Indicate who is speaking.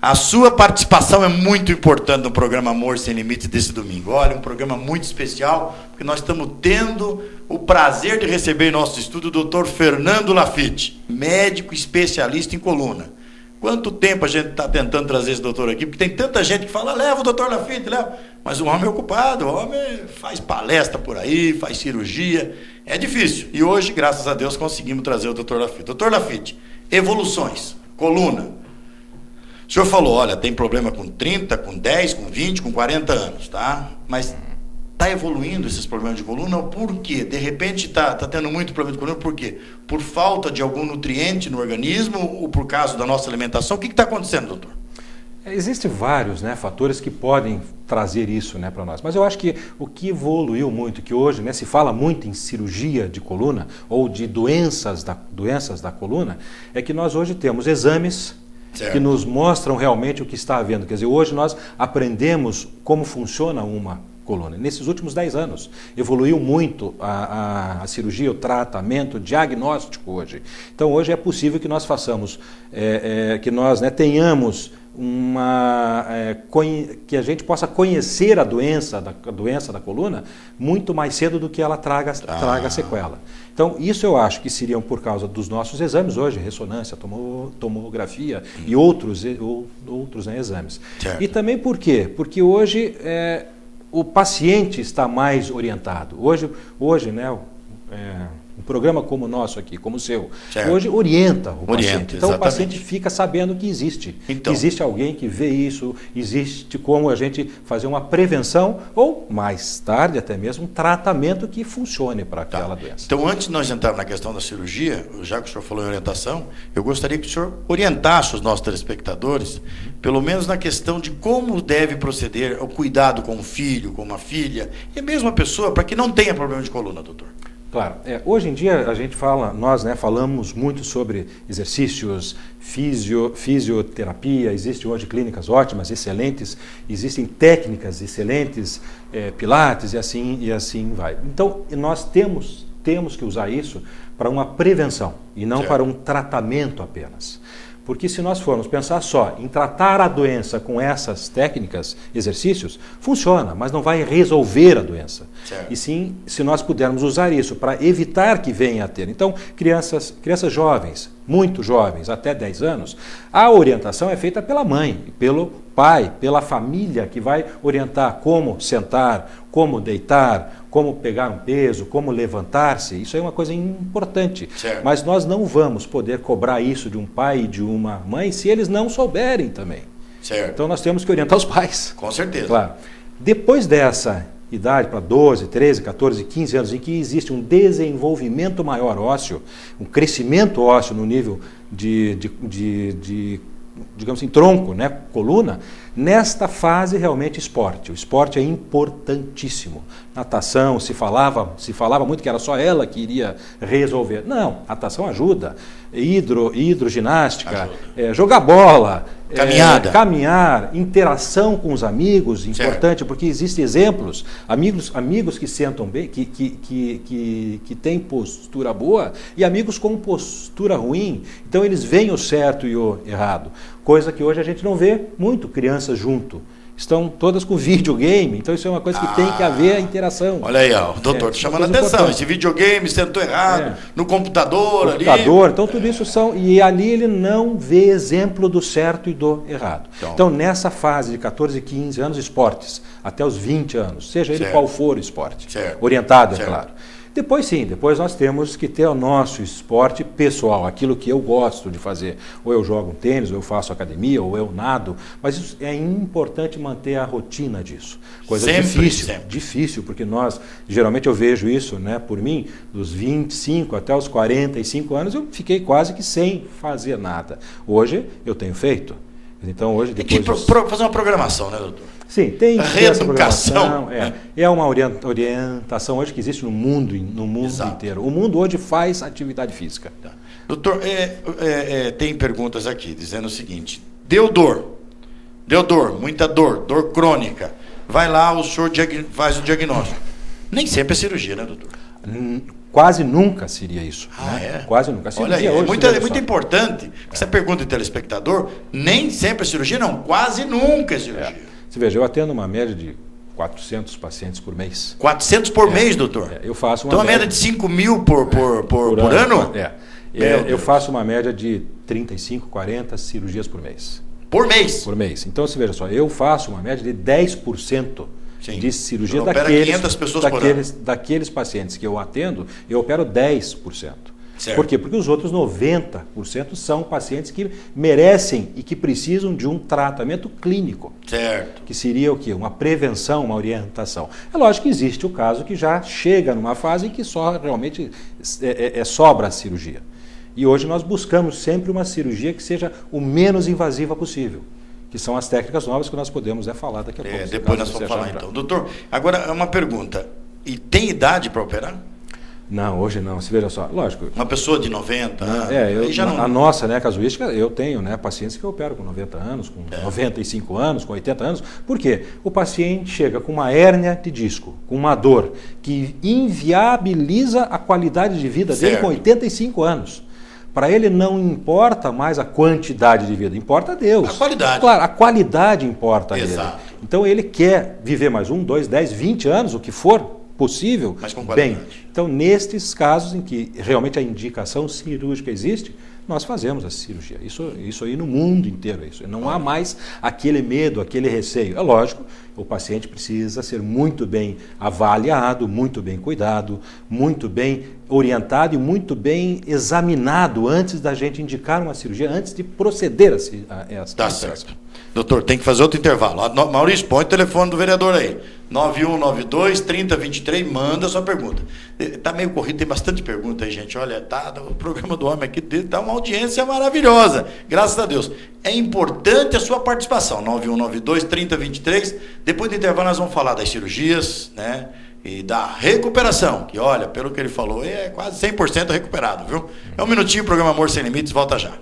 Speaker 1: A sua participação é muito importante no programa Amor Sem Limites desse domingo. Olha, um programa muito especial, porque nós estamos tendo o prazer de receber em nosso estúdio o Dr. Fernando Lafitte, médico especialista em coluna. Quanto tempo a gente está tentando trazer esse doutor aqui, porque tem tanta gente que fala, leva o Dr. Lafitte, leva. Mas o homem é ocupado, o homem faz palestra por aí, faz cirurgia, é difícil. E hoje, graças a Deus, conseguimos trazer o Dr. Lafitte. Dr. Lafitte, evoluções, coluna. O senhor falou, olha, tem problema com 30, com 10, com 20, com 40 anos, tá? Mas está evoluindo esses problemas de coluna? Por quê? De repente está tendo muito problema de coluna, por quê? Por falta de algum nutriente no organismo ou por causa da nossa alimentação? O que está acontecendo, doutor?
Speaker 2: Existem vários, né, fatores que podem trazer isso, né, para nós. Mas eu acho que o que evoluiu muito, que hoje, né, se fala muito em cirurgia de coluna ou de doenças da coluna, é que nós hoje temos exames que nos mostram realmente o que está havendo. Quer dizer, hoje nós aprendemos como funciona uma coluna. Nesses últimos 10 anos, evoluiu muito a cirurgia, o tratamento, o diagnóstico hoje. Então, hoje é possível que nós façamos, que nós, né, tenhamos que a gente possa conhecer a doença da coluna muito mais cedo do que ela traga sequela. Então, isso eu acho que seriam por causa dos nossos exames hoje, ressonância, tomografia e outros né, exames. Certo. E também por quê? Porque hoje o paciente está mais orientado. Hoje né, um programa como o nosso aqui, como o seu, certo, hoje orienta o paciente. Então, exatamente, o paciente fica sabendo que existe. Então, existe alguém que vê isso, existe como a gente fazer uma prevenção ou, mais tarde, até mesmo, um tratamento que funcione para aquela doença.
Speaker 1: Então, antes de nós entrarmos na questão da cirurgia, já que o senhor falou em orientação, eu gostaria que o senhor orientasse os nossos telespectadores, pelo menos na questão de como deve proceder o cuidado com o filho, com uma filha, e mesmo a pessoa, para que não tenha problema de coluna, doutor.
Speaker 2: Claro, hoje em dia a gente nós falamos muito sobre exercícios, fisioterapia, existem hoje clínicas ótimas, excelentes, existem técnicas excelentes, pilates e assim vai. Então nós temos que usar isso para uma prevenção e não, certo, para um tratamento apenas. Porque se nós formos pensar só em tratar a doença com essas técnicas, exercícios, funciona, mas não vai resolver a doença. Certo. E sim, se nós pudermos usar isso para evitar que venha a ter. Então, crianças jovens, muito jovens, até 10 anos, a orientação é feita pela mãe, pelo pai, pela família que vai orientar como sentar, como deitar, como pegar um peso, como levantar-se. Isso é uma coisa importante. Certo. Mas nós não vamos poder cobrar isso de um pai e de uma mãe se eles não souberem também. Certo. Então nós temos que orientar os pais.
Speaker 1: Com certeza.
Speaker 2: Claro. Depois dessa idade, para 12, 13, 14, 15 anos, em que existe um desenvolvimento maior ósseo, um crescimento ósseo no nível digamos assim, tronco, né, coluna, nesta fase realmente esporte. O esporte é importantíssimo. Natação, se falava muito que era só ela que iria resolver. Não, natação ajuda. Hidroginástica, jogar bola, caminhar, interação com os amigos, importante, certo, porque existem exemplos, amigos que sentam bem, que têm postura boa e amigos com postura ruim. Então eles veem o certo e o errado, coisa que hoje a gente não vê muito crianças junto. Estão todas com videogame, então isso é uma coisa que tem que haver a interação.
Speaker 1: Olha aí, ó, doutor, chamando a atenção, importante. Esse videogame sentou errado, no computador ali.
Speaker 2: Então tudo isso são, e ali ele não vê exemplo do certo e do errado. Então nessa fase de 14, 15 anos, esportes, até os 20 anos, seja ele qual for o esporte, certo, orientado, é claro. Depois nós temos que ter o nosso esporte pessoal, aquilo que eu gosto de fazer. Ou eu jogo um tênis, ou eu faço academia, ou eu nado, mas isso é importante manter a rotina disso. Coisa difícil, porque geralmente eu vejo isso, né, por mim, dos 25 até os 45 anos, eu fiquei quase que sem fazer nada. Hoje eu tenho feito. Então hoje depois...
Speaker 1: Tem que fazer uma programação, né, doutor?
Speaker 2: Sim, tem essa programação. É uma orientação hoje que existe no mundo inteiro. O mundo hoje faz atividade física.
Speaker 1: Tá. Doutor, tem perguntas aqui dizendo o seguinte: deu dor, muita dor crônica. Vai lá, o senhor faz o diagnóstico. Nem sempre é cirurgia, né, doutor?
Speaker 2: quase nunca seria isso.
Speaker 1: Ah,
Speaker 2: né?
Speaker 1: é?
Speaker 2: Quase nunca.
Speaker 1: Olha aí,
Speaker 2: hoje,
Speaker 1: é muito importante, porque essa pergunta de telespectador, nem sempre é cirurgia, não, quase nunca é cirurgia.
Speaker 2: Você veja, eu atendo uma média de 400 pacientes por mês.
Speaker 1: 400 por mês, doutor?
Speaker 2: Eu faço
Speaker 1: então, uma média de 5 mil por ano?
Speaker 2: Eu faço uma média de 35, 40 cirurgias por mês.
Speaker 1: Por mês?
Speaker 2: Por mês. Então, você veja só, eu faço uma média de 10% de cirurgia daqueles pacientes que eu atendo, eu opero 10%.
Speaker 1: Certo.
Speaker 2: Por quê? Porque os outros 90% são pacientes que merecem e que precisam de um tratamento clínico.
Speaker 1: Certo.
Speaker 2: Que seria o quê? Uma prevenção, uma orientação. É lógico que existe o caso que já chega numa fase em que só realmente sobra a cirurgia. E hoje nós buscamos sempre uma cirurgia que seja o menos invasiva possível, que são as técnicas novas que nós podemos falar daqui a pouco.
Speaker 1: Depois nós vamos falar então. Doutor, agora uma pergunta. E tem idade para operar?
Speaker 2: Não, hoje não. Se veja só, lógico.
Speaker 1: Uma pessoa de 90 anos?
Speaker 2: A nossa, né, casuística, eu tenho, né, pacientes que eu opero com 90 anos, com 95 anos, com 80 anos. Por quê? O paciente chega com uma hérnia de disco, com uma dor que inviabiliza a qualidade de vida dele com 85 anos. Para ele não importa mais a quantidade de vida, importa a Deus.
Speaker 1: A qualidade.
Speaker 2: Claro, a qualidade importa a ele.
Speaker 1: Exato.
Speaker 2: Então ele quer viver mais 1, 2, 10, 20 anos, o que for possível,
Speaker 1: mas com qualidade.
Speaker 2: Bem. Então, nestes casos em que realmente a indicação cirúrgica existe, nós fazemos a cirurgia. Isso aí no mundo inteiro é isso. Não há mais aquele medo, aquele receio. É lógico, o paciente precisa ser muito bem avaliado, muito bem cuidado, muito bem orientado e muito bem examinado antes da gente indicar uma cirurgia, antes de proceder a essa.
Speaker 1: Tá certo. Doutor, tem que fazer outro intervalo. Maurício, põe o telefone do vereador aí. 9192-3023, manda a sua pergunta. Está meio corrido, tem bastante pergunta aí, gente. Olha, o programa do homem aqui está uma audiência maravilhosa, graças a Deus. É importante a sua participação. 9192-3023. Depois do intervalo nós vamos falar das cirurgias, né? E da recuperação, que olha, pelo que ele falou, é quase 100% recuperado, viu? É um minutinho, o programa Amor Sem Limites, volta já.